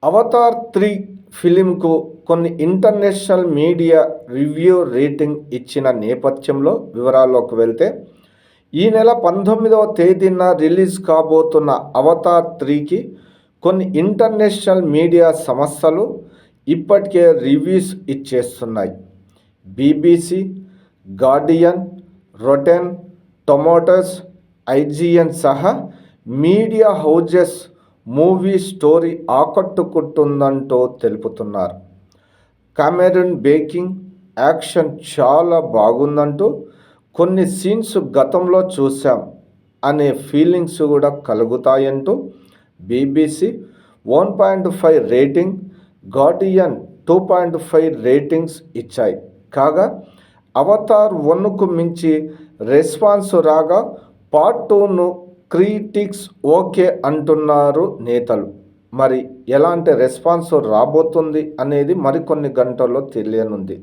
Avatar 3 ఫిలింకు కొన్ని international media review rating ఇచ్చిన నేపథ్యంలో వివరాల్లోకి వెళ్తే, ఈ నెల 19వ తేదీన రిలీజ్ కాబోతున్న అవతార్ 3కి కొన్ని ఇంటర్నేషనల్ మీడియా సంస్థలు ఇప్పటికే రివ్యూస్ ఇచ్చేస్తున్నాయి. బీబీసీ, గార్డియన్, రొటెన్ టొమాటోస్, ఐజీఎన్ సహా మీడియా హౌజెస్ మూవీ స్టోరీ ఆకట్టుకుంటుందంటూ తెలుపుతున్నారు. కెమెరూన్ బేకింగ్, యాక్షన్ చాలా బాగుందంటూ, కొన్ని సీన్స్ గతంలో చూసాం అనే ఫీలింగ్స్ కూడా కలుగుతాయంటూ బీబీసీ 1.5 రేటింగ్, గార్డియన్ 2.5 రేటింగ్స్ ఇచ్చాయి. కాగా అవతార్ 1కు మించి రెస్పాన్స్ రాగా పార్ట్ 2ను క్రిటిక్స్ ఓకే అంటున్నారు నేతలు. మరి ఎలాంటి రెస్పాన్స్ రాబోతుంది అనేది మరికొన్ని గంటల్లో తెలియనుంది.